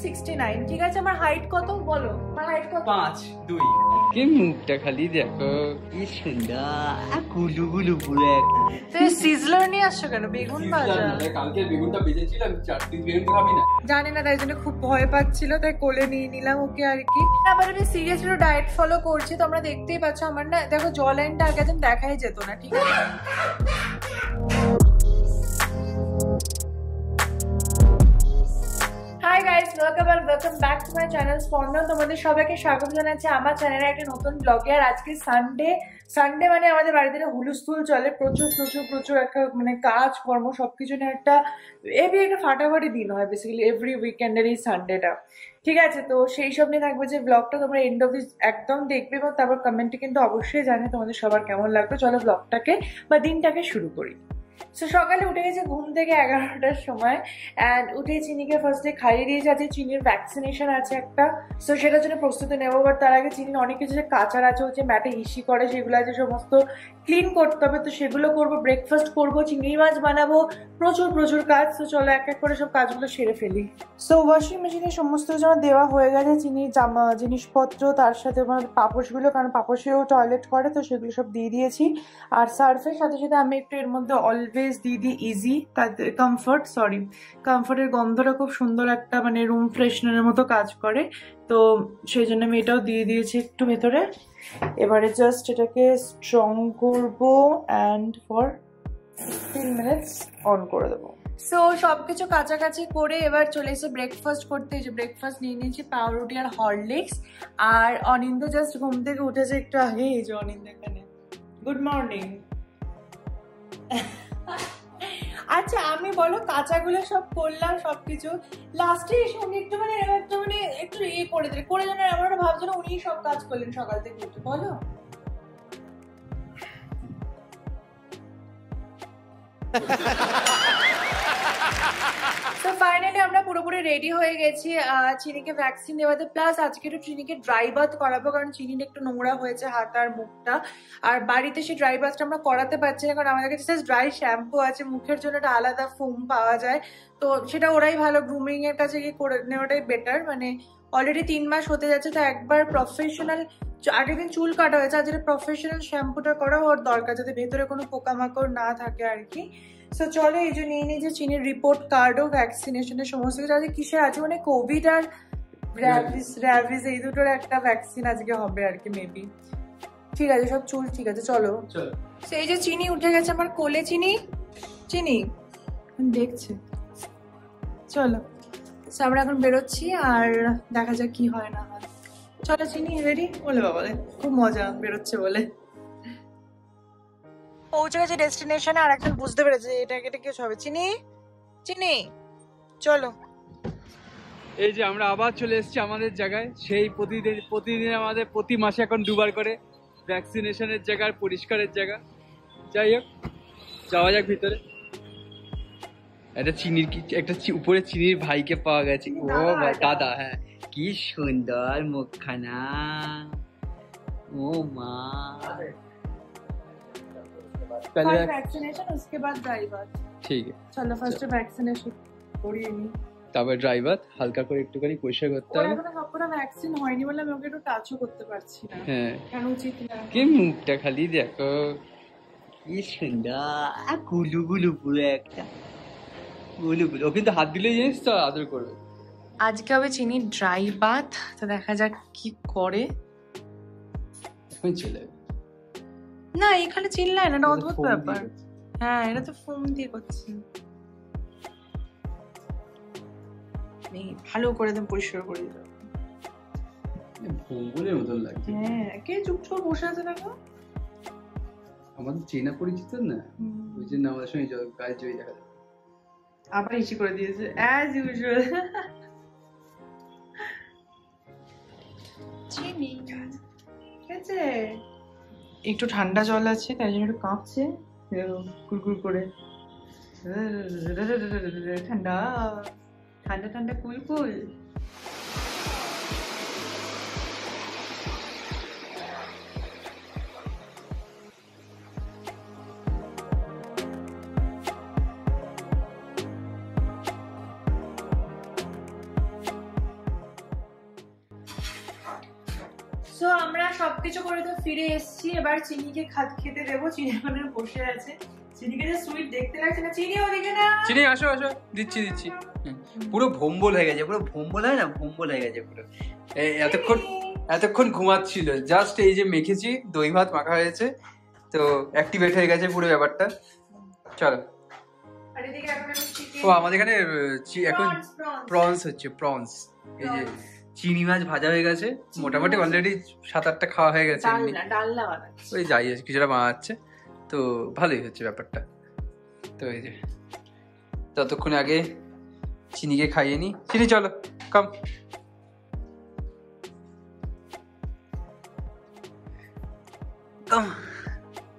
69, ঠিক আছে? আমার হাইট কত বলো, আমার হাইট কত? 5'2". কি মুখটা খালি দেখো, কি সুন্দর গুলু গুলু পুরো। তুই সিজলার নিয়ে আসছো কেন? বেগুন ভাজা। কালকে বেগুনটা ভেজেছিলাম, চারটি বেগুন খাবি না? জানি না, তাই জন্য খুব ভয় পাচ্ছিল, তাই কোলে নিয়ে নিলাম ওকে আর কি। আবার আমি সিরিয়াসলি ডায়েট ফলো করছি, তোমরা দেখতেই পাচ্ছ। আমার না দেখো জ লাইনটা আগে একদম দেখাই যেত না, ঠিক আছে? Hi guys, welcome back to my channel স্পন্দন। তোমাদের সবাইকে স্বাগত জানাচ্ছি আমার চ্যানেলে একটা নতুন ব্লগে। আর আজকে সানডে মানে আমাদের বাড়িতে হুলস্থুল চলে, প্রচুর একটা মানে কাজ কর্ম সবকিছু নিয়ে একটা একটা ফাটাফাটি দিন হয় বেসিক্যালি এভরি উইকেন্ডের এই সানডেটা, ঠিক আছে? তো সেই সব নিয়ে থাকবে যে ব্লগটা তোমরা এন্ড অফ দিস একদম দেখবে এবং তারপর কমেন্টে কিন্তু অবশ্যই জানে তোমাদের সবার কেমন লাগবে। চলো ব্লগটাকে বা দিনটাকে শুরু করি। সো সকালে উঠে গেছে ঘুম থেকে 11টার সময়, অ্যান্ড উঠে চিনিকে ফার্স্টে খাইয়ে দিয়েছে। আজকে চিনির ভ্যাকসিনেশন আছে একটা, সো সেটার জন্য প্রস্তুতি নেবো। বাট তার আগে চিনির অনেক কিছু যে কাচার আছে, হচ্ছে ম্যাটে হিসি করে, সেগুলো আছে সমস্ত ক্লিন করতে হবে, তো সেগুলো করবো। ব্রেকফাস্ট করবো, চিংড়ি মাছ বানাবো, প্রচুর কাজ। তো চলো এক এক করে সব কাজগুলো সেরে ফেলি। সো ওয়াশিং মেশিনে সমস্ত কিছু আমার দেওয়া হয়ে গেছে, চিনির জামা জিনিসপত্র, তার সাথে আমার পাপোশগুলো, কারণ পাপোশেও টয়লেট করে, তো সেগুলো সব দিয়ে দিয়েছি। আর সার্ফের সাথে সাথে আমি একটু এর মধ্যে অলওয়েজ দিয়ে দিই ইজি, তাতে কমফর্টের গন্ধটা খুব সুন্দর একটা মানে রুম ফ্রেশনারের মতো কাজ করে, তো সেই জন্য আমি এটাও দিয়ে দিয়েছি একটু ভেতরে। এবারে জাস্ট এটাকে স্ট্রং করবো অ্যান্ড ফর 15 মিনিটস অন করে দেবো। সো সবকিছু কাছাকাছি করে এবার চলে এসে ব্রেকফাস্ট করতে। এই যে ব্রেকফাস্ট নিয়ে নিয়েছি, পাউরুটি আর হরলিক্স। আর অনিন্দ জাস্ট ঘুম থেকে উঠেছে একটু আগে। এই যে অনিন্দ এখানে, গুড মর্নিং। আচ্ছা আমি বলো, কাঁচাগুলো সব করলাম সবকিছু, লাস্টে এসে উনি একটু মানে একটু ইয়ে করে দিলে করে যেন আমার ভাবছিল উনি সব কাজ করলেন সকাল থেকে উঠে, বলো। তো ফাইনালি আমরা পুরোপুরি রেডি হয়ে গেছি চিনিকে ভ্যাকসিন দেওয়াতে। প্লাস আজকে একটু চিনিকে ড্রাই বাথ করাবো, কারণ চিনির একটু নোংরা হয়েছে হাত আর মুখটা। আর বাড়িতে সেই ড্রাই বাথটা আমরা করাতে পারছি না, কারণ আমাদের কাছে জাস্ট ড্রাই শ্যাম্পু আছে, মুখের জন্য একটা আলাদা ফোম পাওয়া যায়, তো সেটা ওরাই ভালো, গ্রুমিং এর কাছে গিয়ে করে নেওয়াটাই বেটার। মানে অলরেডি 3 মাস হতে যাচ্ছে, তো একবার প্রফেশনাল, আগের দিন চুল কাটা হয়েছে, আজ প্রফেশনাল শ্যাম্পুটা করা ওর দরকার, যাতে ভেতরে কোনো পোকামাকড় না থাকে আর কি। সো চলো, এই যে নিয়ে নিয়েছি চিনির রিপোর্ট কার্ডও, ভ্যাকসিনেশনের সমস্ত কিছু আছে। কিসের আছে মানে কোভিড আর র্যাবিস এই দুটোর একটা ভ্যাকসিন আজকে হবে আর কি মেবি। ঠিক আছে, সব চুল ঠিক আছে, চলো। সেই যে চিনি উঠে গেছে আমার কোলে, চিনি দেখছে। চলো আমরা এখন বেরোচ্ছি, আর দেখা যাক কি হয় না হয়। চলো চিনি রেডি বলে, বাবা খুব মজা বেরোচ্ছে বলে। পৌঁছে গেছে ডেস্টিনেশনে, আর একজন বুঝতে পেরেছে এটাকে কিছু হবে। চিনি চলো। এই যে আমরা আবার চলে এসেছি আমাদের জায়গায়, সেই প্রতিদিন আমাদের প্রতি মাসে এখন 2বার করে ভ্যাকসিনেশনের জায়গা, পরিষ্কারের জায়গা। যাই হোক, যাওয়া যাক ভিতরে। একটা উপরে চিনির ভাইকে পাওয়া গেছে। ও দাদা, হ্যাঁ কি সুন্দর মুখখানা, ও মা। पहले वैक्सीनेशन उसके बाद ड्राई बाथ। ঠিক আছে চলো ফার্স্ট ভ্যাকসিনেশন করিয়ে নি, তারপর ড্রাই বাথ হালকা করে একটুখানি পরিষ্কার করতে হবে। এখনো সবকটা ভ্যাকসিন হয়নি বলে আমি ওকে একটু টাচও করতে পারছি না। হ্যাঁ, কেন উচিত না? কি মুখটা খালি দেখো, কি সুন্দর গুলু গুলু পুরো একটা গুলু গুলু। ও কিন্তু হাত দিলেই জানিস তো আদর করবে। আজকে হবে চিনি ড্রাই বাথ, তো দেখা যাক কি করে। এখন চলে না এখানে চিনলাই না, এটা অদ্ভুত ব্যাপার। হ্যাঁ এটা তো ফোম দিয়ে করছে। ভালো করে একদম পরিষ্কার করে দিতে হবে। ভঙ্গুলের মতন লাগছে। হ্যাঁ কে চুপচাপ বসে আছে দেখো, আমাদের চেনা পরিচিত না, ওই জন্য আমাদের সঙ্গে গায়ে জড়িয়ে দেখা যায়। আবার ইসি করে দিয়েছে অ্যাজ ইউজুয়াল। চিনি ঠিক আছে, একটু ঠান্ডা জল আছে তাই জন্য একটু কাঁপছে কুলকুল করে। ঠান্ডা ঠান্ডা ঠান্ডা কুলকুল। সো আমরা সবকিছু করে তো ফিরে এসেছি, এবার চিনিকে খেতে দেবো। চিনি ওখানে বসে আছে, চিনিকে যে সুইট দেখতে লাগছে না। চিনি ওদিকে না, চিনি আসো আসো, দিচ্ছি দিচ্ছি। পুরো ভম্বল হয়ে গেছে, পুরো ভম্বল হয় না, ভম্বল হয়ে গেছে পুরো। এতক্ষণ ঘুমাচ্ছিল, জাস্ট এই যে মেখেছি, দই ভাত মাখা হয়েছে, তো অ্যাক্টিভেট হয়ে গেছে পুরো ব্যাপারটা। চলো। আর এদিকে এখন আমি চিকেন, ও আমাদের এখানে এখন প্রনস হচ্ছে, প্রনস। এই যে চিংড়ি মাছ ভাজা হয়ে গেছে, মোটামুটি অলরেডি 7-8টা খাওয়া হয়ে গেছে। ডালনা বানাচ্ছি, ওই যাই আছে, কিছুটা বানাচ্ছে, তো ভালোই হচ্ছে ব্যাপারটা। তো এই যে ততক্ষণ আগে চিনিকে খাইয়ে নি। চিনি চলো, কাম।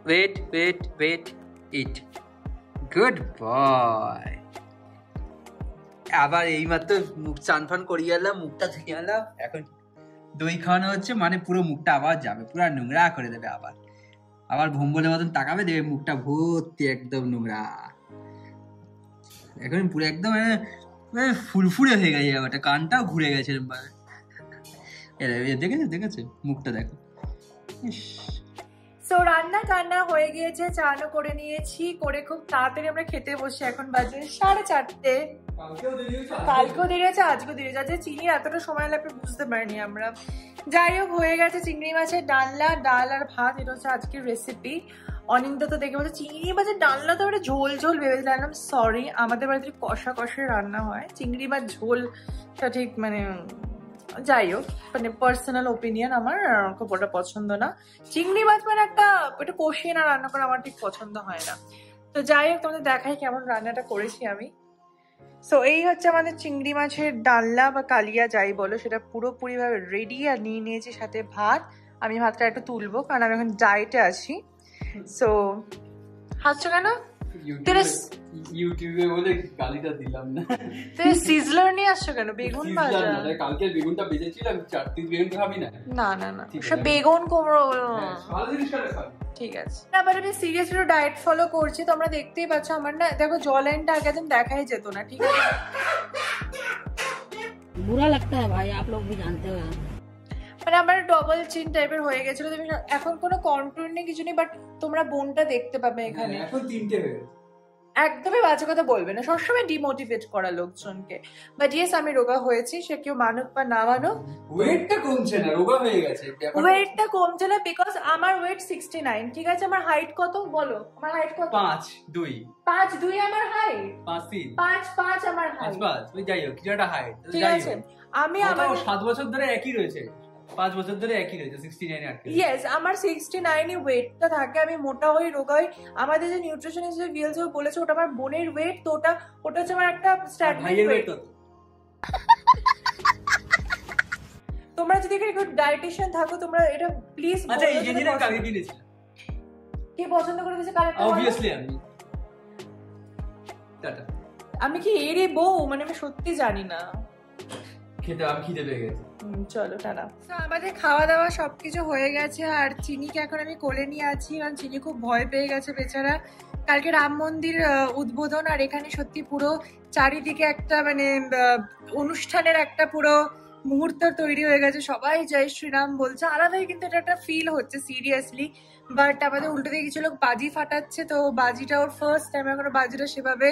ওয়েট ওয়েট ওয়েট, ইট, গুড বয়। আবার এইমাত্র মুখ চান ফান করিয়ে এলাম, মুখটা ধুয়ে এলাম, এখন দই খাওয়ানো হচ্ছে, মানে পুরো মুখটা আবার যাবে, পুরো নোংরা করে দেবে। আবার ভম্বলের মতন তাকাবে, দেবে মুখটা ভর্তি একদম নোংরা। এখন পুরো একদম ফুরফুরে হয়ে গেছে ব্যাপারটা, কানটাও ঘুরে গেছে। দেখেছে মুখটা, দেখো। সো রান্না কান্না হয়ে গিয়েছে, চানও করে নিয়েছি, করে খুব তাড়াতাড়ি আমরা খেতে বসে। এখন বাজে 4:30। কালকেও দেরি আছে, আজকেও দেরি আছে। চিনির এতটা সময় লাগবে বুঝতে পারিনি আমরা। যাই হোক, হয়ে গেছে চিংড়ি মাছের ডালনা, ডাল আর ভাত, এটা হচ্ছে আজকের রেসিপি। অনিন্দ তো দেখে বলছে চিংড়ি মাছের ডালনা তো একটা ঝোল ঝোল ভেবেছিলাম। সরি, আমাদের বাড়িতে কষা কষা রান্না হয়, চিংড়ি মাছ ঝোলটা ঠিক মানে যাই হোক, মানে পার্সোনাল ওপিনিয়ন, আমার খুব ওটা পছন্দ না। চিংড়ি মাছ মানে একটা কষিয়ে না রান্না করা আমার ঠিক পছন্দ হয় না। তো যাই হোক, তোমাদের দেখাই কেমন রান্নাটা করেছি আমি। সো এই হচ্ছে আমাদের চিংড়ি মাছের ডালনা বা কালিয়া যাই বলো, সেটা পুরোপুরি ভাবে রেডি। আর নিয়ে নিয়েছি সাথে ভাত। আমি ভাতটা একটু তুলবো কারণ আমি এখন ডায়েটে আছি। সো হাসছো কেন? ইউটিউবে বলে গালিটা দিলাম না। তুই সিজলার নিয়ে আসছো কেন? বেগুন ভাজা। কালকে বেগুনটা বেজেছিলাম, 4-3 বেগুন খাবি না? না না না, সব বেগুন কুমড়ো। ভালো জিনিসটা খাবি। ঠিক আছে। আবার আমি সিরিয়াসলি ডায়েট ফলো করছি, তোমরা দেখতেই পাচ্ছ। আমার না দেখো জ লাইনটা আগে একদম দেখাই যেত না, ঠিক আছে? बुरा लगता है भाई, आप लोग भी जानते हो। মানে আমার ডবল চিন টাইপের হয়ে গেছিল। তুমি এখন কোনো কন্ট্রোল নেই, কিছু নেই, বাট তোমরা বোনটা দেখতে পাবে এখানে। এখন 3টে হয়ে গেছে। একদমই বাজে কথা বলবে না, সবসময় ডিমোটিভেট করা লোকজনকে। বাট ইয়েস, আমি রোগা হয়েছি, সে কেউ মানুক বা না মানুক। ওয়েটটা কমছে না, রোগা হয়ে গেছে। ওয়েটটা কমছে না বিকজ আমার ওয়েট 69, ঠিক আছে? আমার হাইট কত বলো? আমার হাইট কত? 5'2". 5'2" আমার হাইট। 5'3". 5'5" আমার হাইট। 5'5", ওই যাই হোক, কিছু একটা হাইট। ঠিক আছে, আমি আমার 7 বছর ধরে একই রয়েছে, 5 বছর ধরে একই রয়েছে, 69 আটকে। ইয়েস, আমার 69 ওয়েটটা থাকে। আমি মোটা হই, রোগা হই। আমাদের যে নিউট্রিশনিস্ট ভিএলসি বলেছে ওটা আমার বোনের ওয়েট, তো ওটা হচ্ছে আমার একটা স্ট্যান্ডার্ড ওয়েট। তোমরা যদি এখানে একটু ডায়েটিশিয়ান থাকো, তোমরা এটা প্লিজ। আচ্ছা, এই জিনিসটা কাকে কিনেছিল? কে পছন্দ করে দিয়েছে কালারটা? অবভিয়াসলি আমি। টাটা। আমি কি এরই বউ? মানে আমি সত্যি জানি না। আমি খিদে পেয়ে গেছে। চলো টাটা। আমাদের খাওয়া দাওয়া সবকিছু হয়ে গেছে, আর চিনিকে এখন আমি কোলে নিয়ে আছি, কারণ চিনি খুব ভয় পেয়ে গেছে বেচারা। কালকে রাম মন্দির উদ্বোধন, আর এখানে সত্যি পুরো চারিদিকে একটা মানে অনুষ্ঠানের একটা পুরো মুহূর্ত তৈরি হয়ে গেছে। সবাই জয় শ্রীরাম বলছে, আলাদাই কিন্তু এটা একটা ফিল হচ্ছে সিরিয়াসলি। বাট আমাদের উল্টো দিকে কিছু লোক বাজি ফাটাচ্ছে, তো বাজিটা ওর ফার্স্ট টাইম, এখনো বাজিটা সেভাবে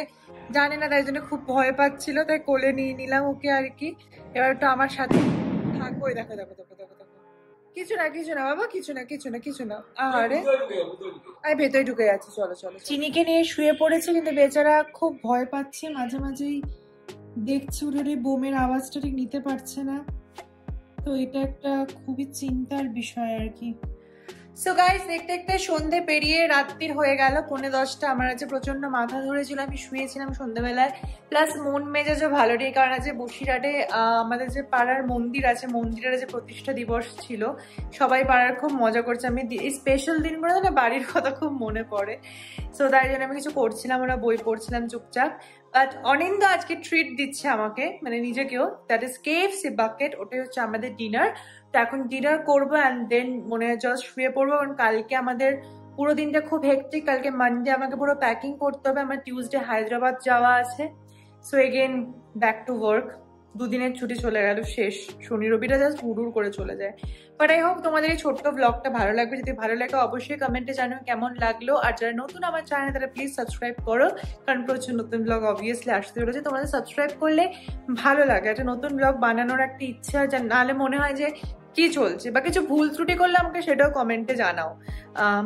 জানে না, তাই জন্য খুব ভয় পাচ্ছিল, তাই কোলে নিয়ে নিলাম ওকে আর কি। এবার একটু আমার সাথে থাকবো। দেখো দেখো দেখো দেখো দেখো, কিছু না কিছু না বাবা, কিছু না কিছু না কিছু না। আরে আমি ভেতরে ঢুকে যাচ্ছি, চলো চলো। চিনিকে নিয়ে শুয়ে পড়েছে, কিন্তু বেচারা খুব ভয় পাচ্ছে, মাঝে মাঝেই দেখছি উঠে বোমের আওয়াজটা ঠিক নিতে পারছে না। তো এটা একটা খুবই চিন্তার বিষয় আর কি। সো গাইস, দেখতে দেখতে সন্ধে পেরিয়ে রাত্রির হয়ে গেল 9:45। আমার আজকে প্রচন্ড মাথা ধরেছিল, আমি শুয়েছিলাম সন্ধ্যেবেলায়। প্লাস মন মেজাজও ভালো নেই, কারণ আজকে বসিরহাটে আমাদের যে পাড়ার মন্দির আছে, মন্দিরের যে প্রতিষ্ঠা দিবস ছিল, সবাই পাড়ার খুব মজা করছে। আমি এই স্পেশাল দিনগুলো না বাড়ির কথা খুব মনে পড়ে। সো তাই জন্য আমি কিছু করছিলাম, ওরা বই পড়ছিলাম চুপচাপ। বাট অনিন্দ আজকে ট্রিট দিচ্ছে আমাকে, মানে নিজেকেও, দ্যাট ইজ KFC বাকেট। ওটাই হচ্ছে আমাদের ডিনার। তো এখন ডিনার করবো অ্যান্ড দেন মনে হয় জাস্ট শুয়ে পড়বো, কারণ কালকে আমাদের পুরো দিনটা খুব হেক্টিক। কালকে মানডে আমাকে পুরো প্যাকিং করতে হবে, আমার টিউসডে হায়দ্রাবাদ যাওয়া আছে। So again back to work. দুদিনের ছুটি চলে গেল, শেষ। শনি রবিটা জাস্ট হুড়ুর করে চলে যায়। বাট আই হোপ তোমাদের এই ছোট্ট ব্লগটা ভালো লাগবে। যদি ভালো লাগে অবশ্যই কমেন্টে জানাও কেমন লাগলো। আর যারা নতুন আমার চ্যানেল তারা প্লিজ সাবস্ক্রাইব করো, কারণ প্রচুর নতুন ব্লগ অবভিয়াসলি আসতে চলেছে। তোমাদের সাবস্ক্রাইব করলে ভালো লাগে, একটা নতুন ব্লগ বানানোর একটা ইচ্ছা, যা নাহলে মনে হয় যে কি চলছে, বা কিছু ভুল ত্রুটি করলে আমাকে সেটাও কমেন্টে জানাও।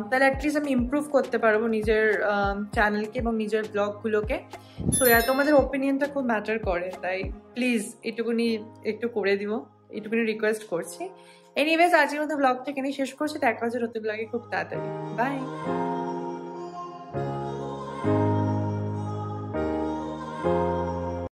তাহলে অ্যাটলিস্ট আমি ইমপ্রুভ করতে পারবো নিজের চ্যানেলকে এবং নিজের ব্লগগুলোকে। সো তোমাদের ওপিনিয়নটা খুব ম্যাটার করে, তাই প্লিজ এটুকুনি একটু করে দিব, এটুকুনি রিকোয়েস্ট করছি। এনিওয়েজ আজকের মতো ব্লগটা এখানেই শেষ করছি। দেখা হচ্ছে নতুন ব্লগে খুব তাড়াতাড়ি। বাই।